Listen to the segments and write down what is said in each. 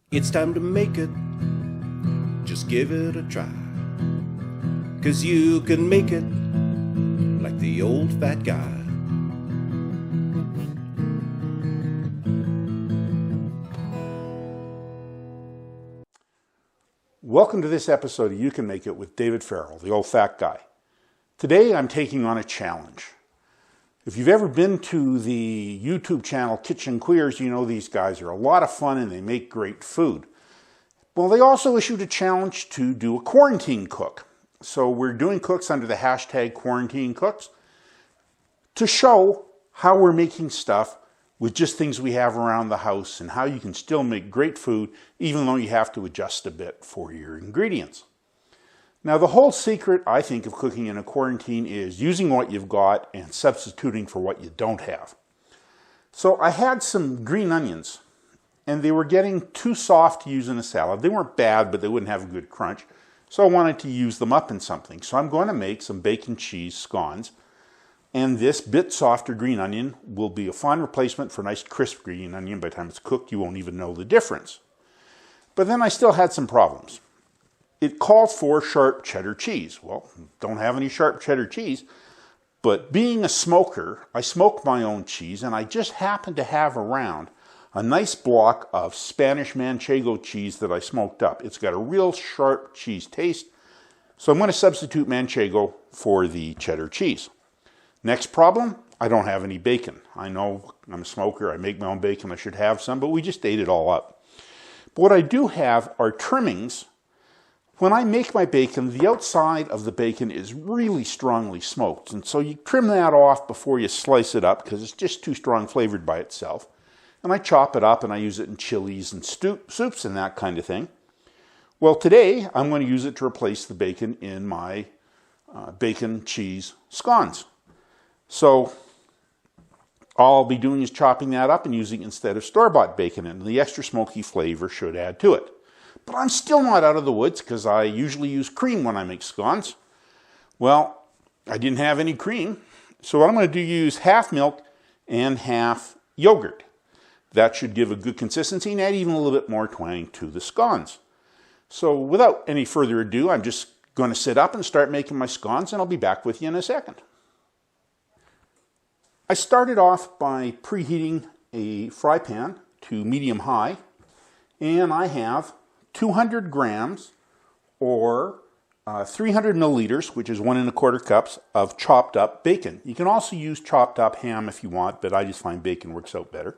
It's time to make it, just give it a try. 'Cause you can make it like the old fat guy. Welcome to this episode of You Can Make It with David Farrell, the old fat guy. Today I'm taking on a challenge. If you've ever been to the YouTube channel Kitchen Queers, you know these guys are a lot of fun and they make great food. Well, they also issued a challenge to do a quarantine cook. So we're doing cooks under the hashtag quarantine cooks to show how we're making stuff with just things we have around the house and how you can still make great food even though you have to adjust a bit for your ingredients. Now, the whole secret, I think, of cooking in a quarantine is using what you've got and substituting for what you don't have. So I had some green onions, and they were getting too soft to use in a salad. They weren't bad, but they wouldn't have a good crunch. So I wanted to use them up in something. So I'm going to make some bacon cheese scones. And this bit softer green onion will be a fine replacement for a nice crisp green onion. By the time it's cooked, you won't even know the difference. But then I still had some problems. It called for sharp cheddar cheese. Well, don't have any sharp cheddar cheese, but being a smoker, I smoke my own cheese, and I just happened to have around a nice block of Spanish Manchego cheese that I smoked up. It's got a real sharp cheese taste, so I'm going to substitute Manchego for the cheddar cheese. Next problem, I don't have any bacon. I know I'm a smoker, I make my own bacon, I should have some, but we just ate it all up. But what I do have are trimmings. When I make my bacon, the outside of the bacon is really strongly smoked. And so you trim that off before you slice it up because it's just too strong flavored by itself. And I chop it up and I use it in chilies and soups and that kind of thing. Well, today I'm going to use it to replace the bacon in my bacon cheese scones. So all I'll be doing is chopping that up and using it instead of store-bought bacon, and the extra smoky flavor should add to it. But I'm still not out of the woods because I usually use cream when I make scones. Well, I didn't have any cream, so what I'm going to do is use half milk and half yogurt. That should give a good consistency and add even a little bit more twang to the scones. So without any further ado, I'm just going to sit up and start making my scones, and I'll be back with you in a second. I started off by preheating a fry pan to medium-high, and I have 200 grams or 300 milliliters, which is 1 1/4 cups of chopped up bacon. You can also use chopped up ham if you want, but I just find bacon works out better.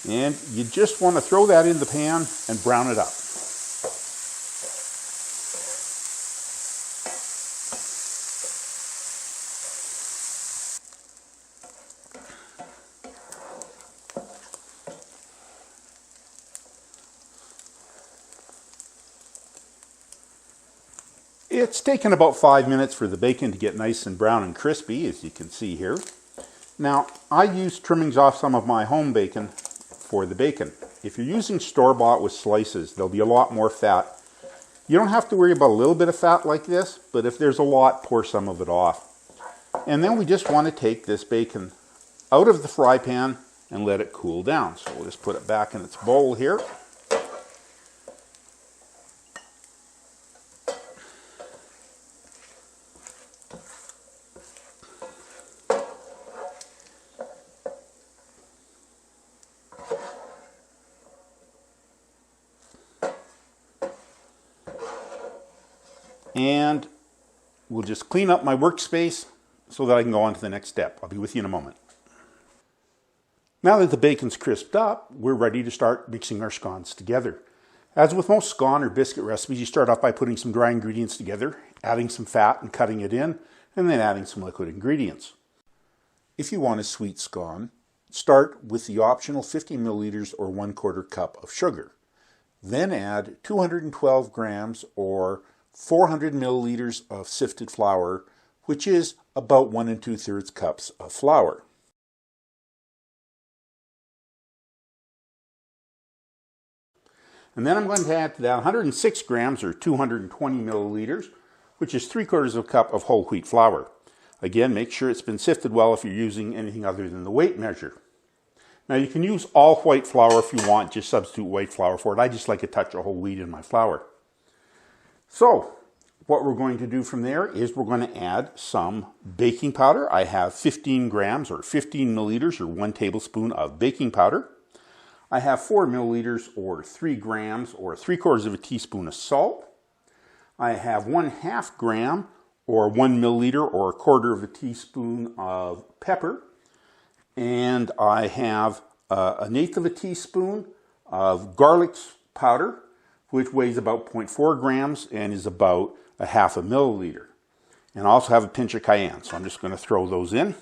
And you just want to throw that in the pan and brown it up. It's taken about 5 minutes for the bacon to get nice and brown and crispy, as you can see here. Now, I use trimmings off some of my home bacon for the bacon. If you're using store-bought with slices, there'll be a lot more fat. You don't have to worry about a little bit of fat like this, but if there's a lot, pour some of it off. And then we just want to take this bacon out of the fry pan and let it cool down. So we'll just put it back in its bowl here. And we'll just clean up my workspace so that I can go on to the next step. I'll be with you in a moment. Now that the bacon's crisped up, we're ready to start mixing our scones together. As with most scone or biscuit recipes, you start off by putting some dry ingredients together, adding some fat and cutting it in, and then adding some liquid ingredients. If you want a sweet scone, start with the optional 50 milliliters or 1/4 cup of sugar. Then add 212 grams or 400 milliliters of sifted flour, which is about 1 2/3 cups of flour. And then I'm going to add to that 106 grams or 220 milliliters, which is 3/4 cup of whole wheat flour. Again, make sure it's been sifted well if you're using anything other than the weight measure. Now you can use all white flour if you want, just substitute white flour for it. I just like a touch of whole wheat in my flour. So what we're going to do from there is we're going to add some baking powder. I have 15 grams or 15 milliliters or 1 tablespoon of baking powder. I have 4 milliliters or 3 grams or 3/4 of a teaspoon of salt. I have 1/2 gram or 1 milliliter or 1/4 of a teaspoon of pepper. And I have 1/8 of a teaspoon of garlic powder, which weighs about 0.4 grams and is about 1/2 milliliter. And I also have a pinch of cayenne, so I'm just going to throw those in.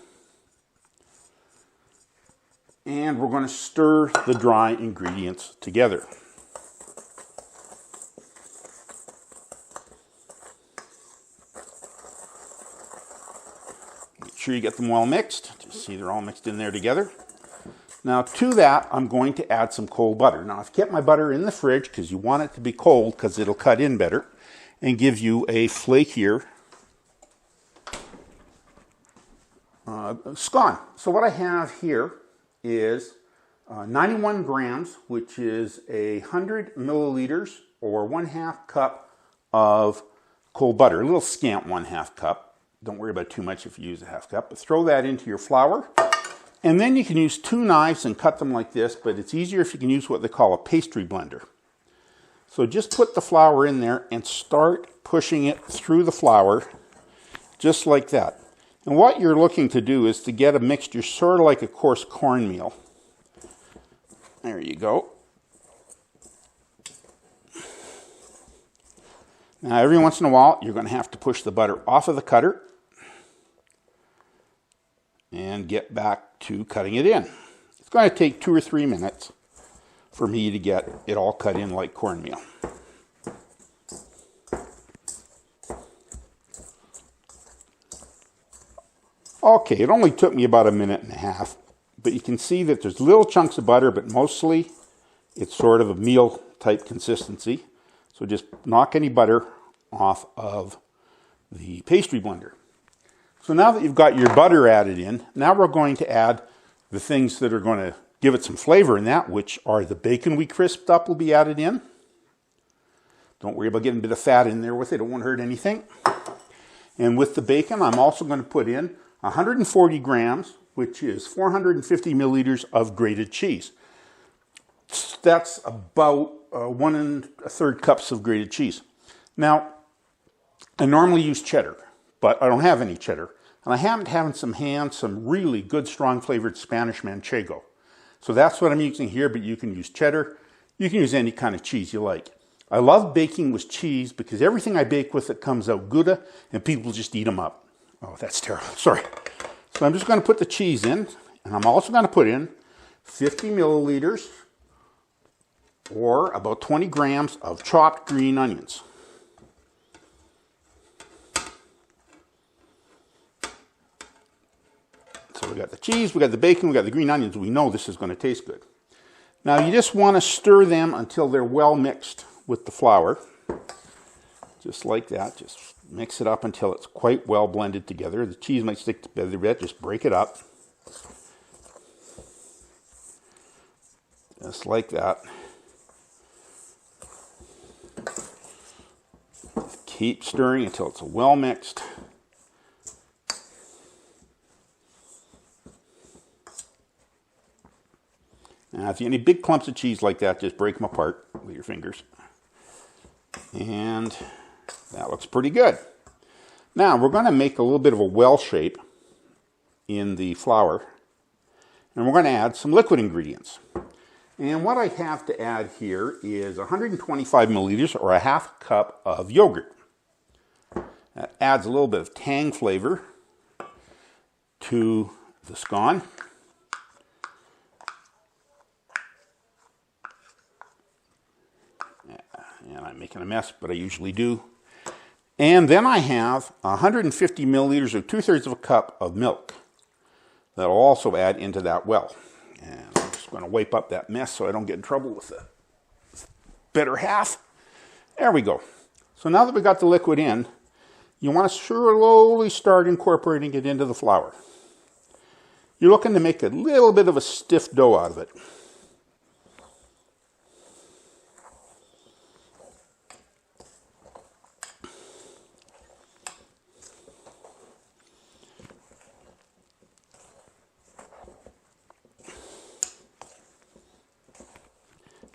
And we're going to stir the dry ingredients together. Make sure you get them well mixed. Just see they're all mixed in there together. Now to that, I'm going to add some cold butter. Now I've kept my butter in the fridge because you want it to be cold because it'll cut in better and give you a flakier scone. So what I have here is 91 grams, which is 100 milliliters or 1/2 cup of cold butter. A little scant 1/2 cup. Don't worry about too much if you use a 1/2 cup, but throw that into your flour. And then you can use 2 knives and cut them like this, but it's easier if you can use what they call a pastry blender. So just put the flour in there and start pushing it through the flour, just like that. And what you're looking to do is to get a mixture sort of like a coarse cornmeal. There you go. Now every once in a while you're going to have to push the butter off of the cutter and get back to cutting it in. It's going to take 2 or 3 minutes for me to get it all cut in like cornmeal. Okay, it only took me about 1.5 minutes, but you can see that there's little chunks of butter, but mostly it's sort of a meal type consistency. So just knock any butter off of the pastry blender. So now that you've got your butter added in, now we're going to add the things that are going to give it some flavor in that, which are the bacon we crisped up will be added in. Don't worry about getting a bit of fat in there with it, it won't hurt anything. And with the bacon, I'm also going to put in 140 grams, which is 450 milliliters of grated cheese. That's about 1 1/3 cups of grated cheese. Now, I normally use cheddar, but I don't have any cheddar. And I happen to have in hand some really good, strong flavored Spanish Manchego. So that's what I'm using here, but you can use cheddar. You can use any kind of cheese you like. I love baking with cheese because everything I bake with it comes out Gouda and people just eat them up. Oh, that's terrible. Sorry. So I'm just going to put the cheese in, and I'm also going to put in 50 milliliters or about 20 grams of chopped green onions. So we got the cheese, we got the bacon, we got the green onions. We know this is going to taste good. Now you just want to stir them until they're well mixed with the flour. Just like that. Just mix it up until it's quite well blended together. The cheese might stick together a bit. Just break it up. Just like that. Keep stirring until it's well mixed. Now, if you have any big clumps of cheese like that, just break them apart with your fingers. And that looks pretty good. Now, we're going to make a little bit of a well shape in the flour. And we're going to add some liquid ingredients. And what I have to add here is 125 milliliters or 1/2 cup of yogurt. That adds a little bit of tang flavor to the scone. And I'm making a mess, but I usually do. And then I have 150 milliliters or 2/3 of a cup of milk that I'll also add into that well. And I'm just going to wipe up that mess so I don't get in trouble with the better half. There we go. So now that we got the liquid in, you want to slowly start incorporating it into the flour. You're looking to make a little bit of a stiff dough out of it.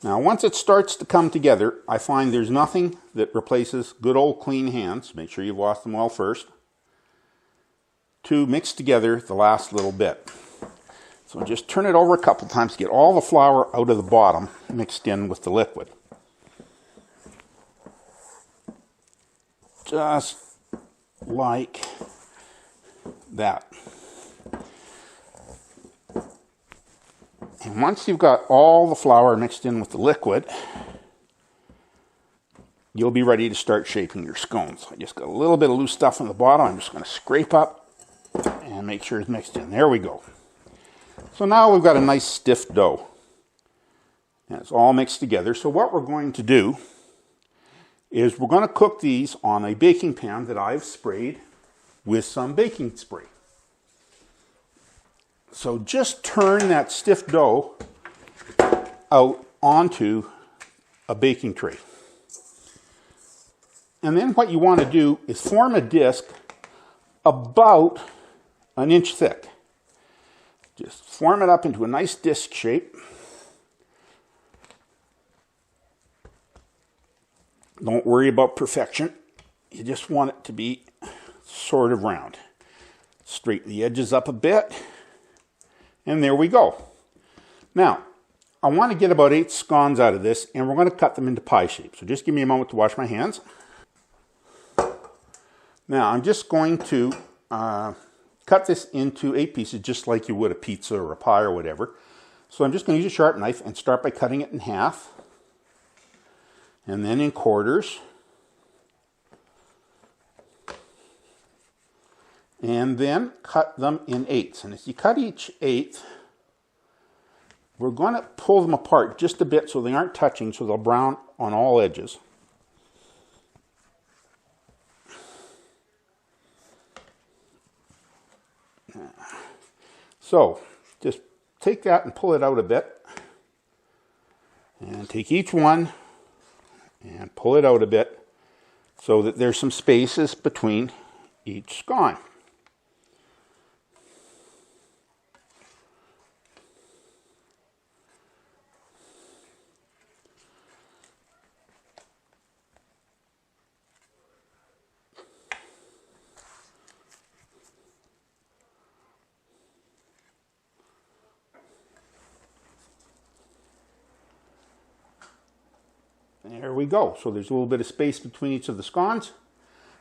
Now, once it starts to come together, I find there's nothing that replaces good old clean hands. Make sure you've washed them well first. To mix together the last little bit. So just turn it over a couple times to get all the flour out of the bottom mixed in with the liquid. Just like that. And once you've got all the flour mixed in with the liquid, you'll be ready to start shaping your scones. I just got a little bit of loose stuff on the bottom. I'm just going to scrape up and make sure it's mixed in. There we go. So now we've got a nice stiff dough. And it's all mixed together. So what we're going to do is we're going to cook these on a baking pan that I've sprayed with some baking spray. So just turn that stiff dough out onto a baking tray. And then what you want to do is form a disc about an inch thick. Just form it up into a nice disc shape. Don't worry about perfection. You just want it to be sort of round. Straighten the edges up a bit. And there we go. Now, I want to get about 8 scones out of this, and we're going to cut them into pie shape. So just give me a moment to wash my hands. Now, I'm just going to cut this into 8 pieces, just like you would a pizza or a pie or whatever. So I'm just going to use a sharp knife and start by cutting it in half, and then in quarters, and then cut them in eighths. And as you cut each eighth, we're going to pull them apart just a bit so they aren't touching, so they'll brown on all edges. So just take that and pull it out a bit, and take each one and pull it out a bit so that there's some spaces between each scone. There we go. So there's a little bit of space between each of the scones.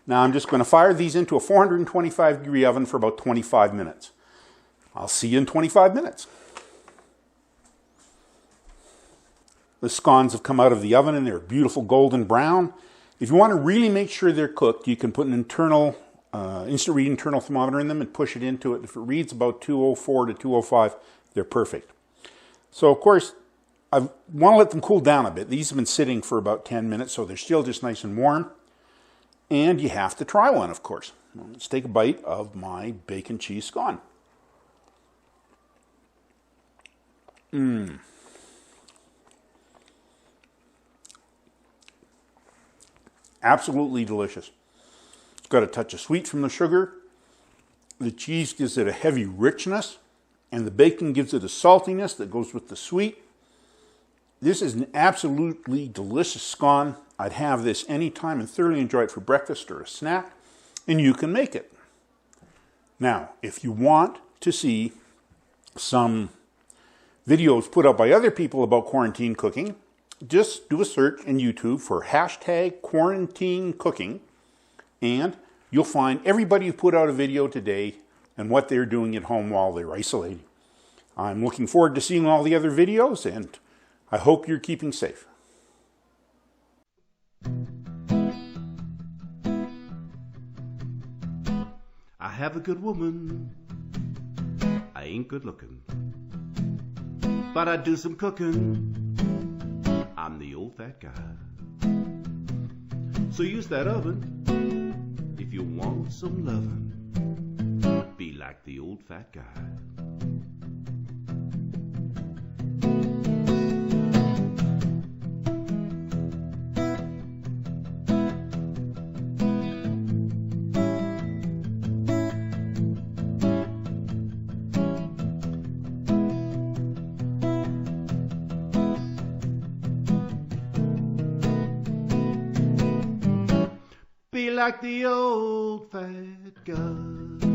Now I'm just going to fire these into a 425-degree oven for about 25 minutes. I'll see you in 25 minutes. The scones have come out of the oven and they're beautiful golden brown. If you want to really make sure they're cooked, you can put an internal, instant read internal thermometer in them and push it into it. If it reads about 204 to 205, they're perfect. So of course, I want to let them cool down a bit. These have been sitting for about 10 minutes, so they're still just nice and warm. And you have to try one, of course. Let's take a bite of my bacon cheese scone. Absolutely delicious. It's got a touch of sweet from the sugar. The cheese gives it a heavy richness, and the bacon gives it a saltiness that goes with the sweet. This is an absolutely delicious scone. I'd have this anytime and thoroughly enjoy it for breakfast or a snack, and you can make it. Now, if you want to see some videos put up by other people about quarantine cooking, just do a search in YouTube for #quarantinecooking, and you'll find everybody who put out a video today and what they're doing at home while they're isolating. I'm looking forward to seeing all the other videos, and I hope you're keeping safe. I have a good woman. I ain't good looking, but I do some cooking. I'm the old fat guy. So use that oven if you want some lovin'. Be like the old fat guy. like the old fat guy.